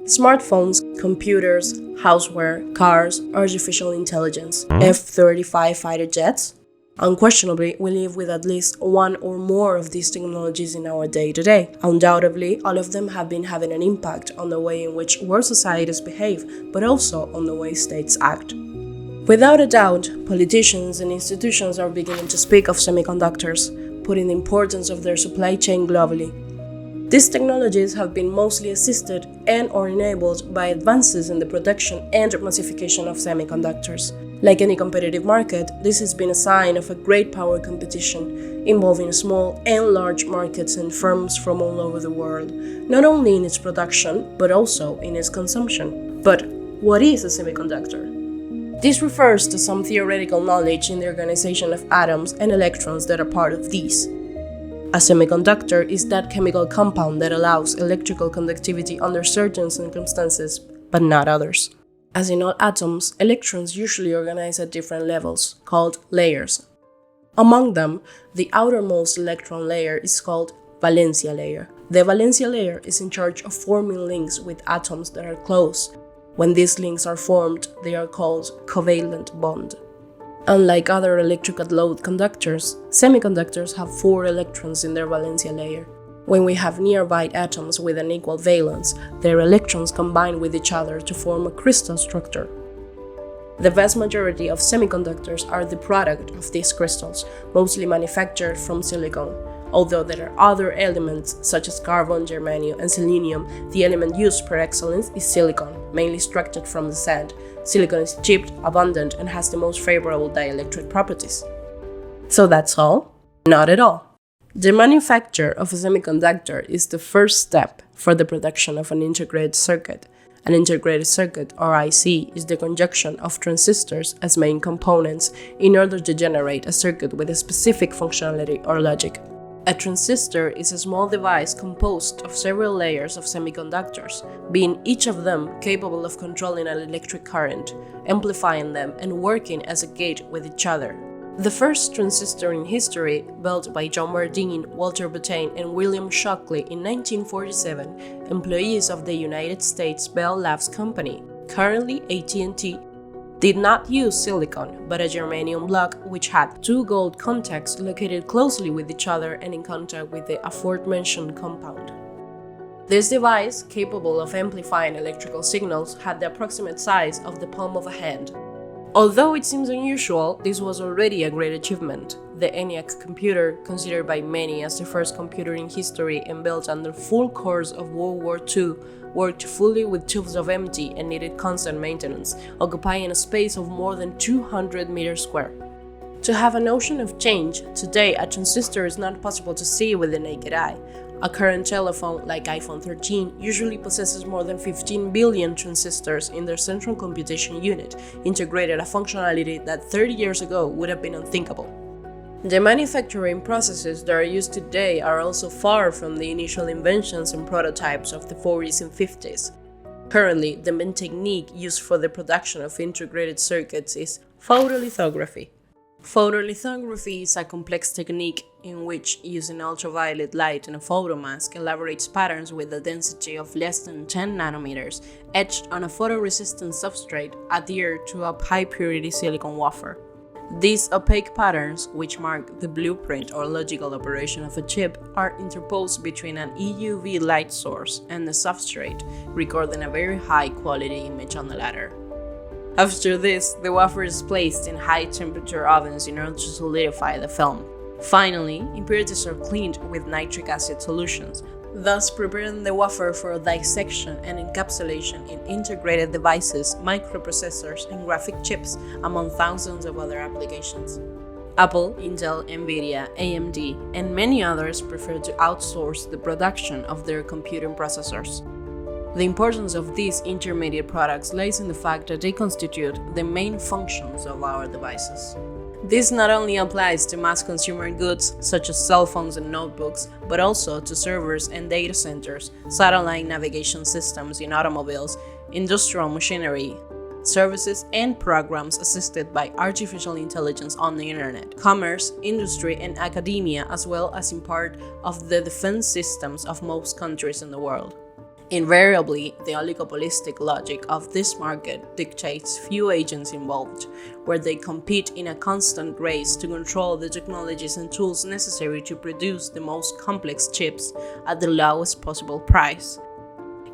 Smartphones, computers, houseware, cars, artificial intelligence, F-35 fighter jets. Unquestionably, we live with at least one or more of these technologies in our day-to-day. Undoubtedly, all of them have been having an impact on the way in which world societies behave, but also on the way states act. Without a doubt, politicians and institutions are beginning to speak of semiconductors, putting the importance of their supply chain globally. These technologies have been mostly assisted and/or enabled by advances in the production and massification of semiconductors. Like any competitive market, this has been a sign of a great power competition, involving small and large markets and firms from all over the world, not only in its production, but also in its consumption. But what is a semiconductor? This refers to some theoretical knowledge in the organization of atoms and electrons that are part of these. A semiconductor is that chemical compound that allows electrical conductivity under certain circumstances, but not others. As in all atoms, electrons usually organize at different levels, called layers. Among them, the outermost electron layer is called valencia layer. The valencia layer is in charge of forming links with atoms that are close. When these links are formed, they are called covalent bond. Unlike other electrical load conductors, semiconductors have 4 electrons in their valencia layer. When we have nearby atoms with an equal valence, their electrons combine with each other to form a crystal structure. The vast majority of semiconductors are the product of these crystals, mostly manufactured from silicon. Although there are other elements such as carbon, germanium, and selenium, the element used per excellence is silicon, mainly extracted from the sand. Silicon is cheap, abundant, and has the most favorable dielectric properties. So that's all? Not at all. The manufacture of a semiconductor is the first step for the production of an integrated circuit. An integrated circuit, or IC, is the conjunction of transistors as main components in order to generate a circuit with a specific functionality or logic. A transistor is a small device composed of several layers of semiconductors, being each of them capable of controlling an electric current, amplifying them, and working as a gate with each other. The first transistor in history, built by John Bardeen, Walter Bottain, and William Shockley in 1947, employees of the United States Bell Labs company, currently AT&T, did not use silicon, but a germanium block which had 2 gold contacts located closely with each other and in contact with the aforementioned compound. This device, capable of amplifying electrical signals, had the approximate size of the palm of a hand. Although it seems unusual, this was already a great achievement. The ENIAC computer, considered by many as the first computer in history and built under full course of World War II, worked fully with tubes of empty and needed constant maintenance, occupying a space of more than 200 meters square. To have a notion of change, today a transistor is not possible to see with the naked eye. A current telephone, like iPhone 13, usually possesses more than 15 billion transistors in their central computation unit, integrated a functionality that 30 years ago would have been unthinkable. The manufacturing processes that are used today are also far from the initial inventions and prototypes of the 40s and 50s. Currently, the main technique used for the production of integrated circuits is photolithography. Photolithography is a complex technique in which, using ultraviolet light and a photomask, elaborates patterns with a density of less than 10 nanometers, etched on a photoresistant substrate adhered to a high-purity silicon wafer. These opaque patterns, which mark the blueprint or logical operation of a chip, are interposed between an EUV light source and the substrate, recording a very high-quality image on the latter. After this, the wafer is placed in high-temperature ovens in order to solidify the film. Finally, impurities are cleaned with nitric acid solutions, thus preparing the wafer for dissection and encapsulation in integrated devices, microprocessors, and graphic chips, among thousands of other applications. Apple, Intel, Nvidia, AMD, and many others prefer to outsource the production of their computing processors. The importance of these intermediate products lies in the fact that they constitute the main functions of our devices. This not only applies to mass consumer goods such as cell phones and notebooks, but also to servers and data centers, satellite navigation systems in automobiles, industrial machinery, services and programs assisted by artificial intelligence on the internet, commerce, industry, and academia, as well as in part of the defense systems of most countries in the world. Invariably, the oligopolistic logic of this market dictates few agents involved, where they compete in a constant race to control the technologies and tools necessary to produce the most complex chips at the lowest possible price.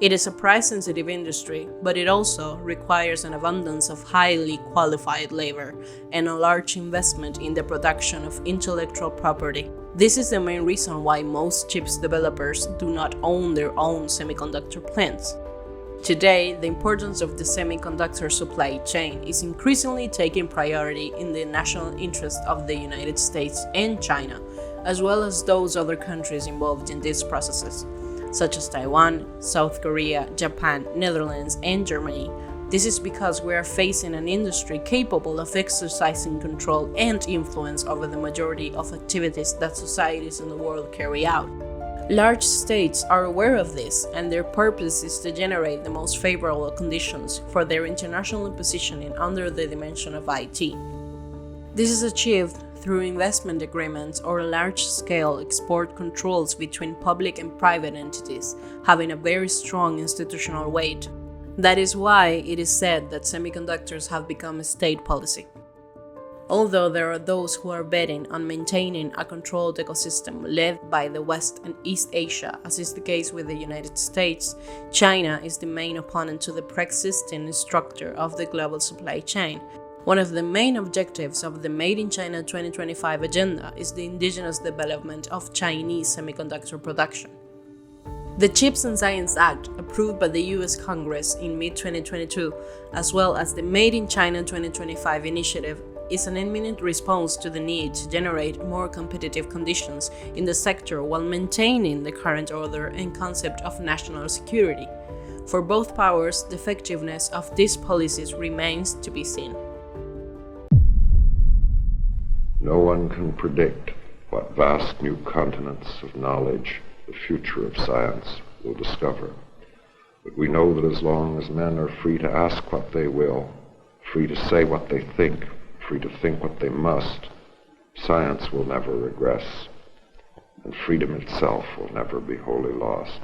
It is a price-sensitive industry, but it also requires an abundance of highly qualified labor and a large investment in the production of intellectual property. This is the main reason why most chips developers do not own their own semiconductor plants. Today, the importance of the semiconductor supply chain is increasingly taking priority in the national interest of the United States and China, as well as those other countries involved in these processes, such as Taiwan, South Korea, Japan, Netherlands, and Germany. This is because we are facing an industry capable of exercising control and influence over the majority of activities that societies in the world carry out. Large states are aware of this, and their purpose is to generate the most favorable conditions for their international positioning under the dimension of IT. This is achieved through investment agreements or large-scale export controls between public and private entities, having a very strong institutional weight. That is why it is said that semiconductors have become a state policy. Although there are those who are betting on maintaining a controlled ecosystem led by the West and East Asia, as is the case with the United States, China is the main opponent to the pre-existing structure of the global supply chain. One of the main objectives of the Made in China 2025 agenda is the indigenous development of Chinese semiconductor production. The CHIPS and Science Act, approved by the US Congress in mid-2022, as well as the Made in China 2025 initiative, is an imminent response to the need to generate more competitive conditions in the sector while maintaining the current order and concept of national security. For both powers, the effectiveness of these policies remains to be seen. No one can predict what vast new continents of knowledge the future of science will discover. But we know that as long as men are free to ask what they will, free to say what they think, free to think what they must, science will never regress, and freedom itself will never be wholly lost.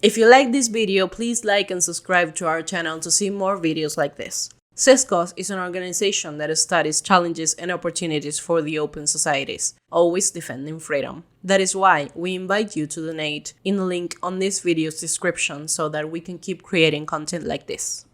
If you like this video, please like and subscribe to our channel to see more videos like this. CESCOS is an organization that studies challenges and opportunities for the open societies, always defending freedom. That is why we invite you to donate in the link on this video's description so that we can keep creating content like this.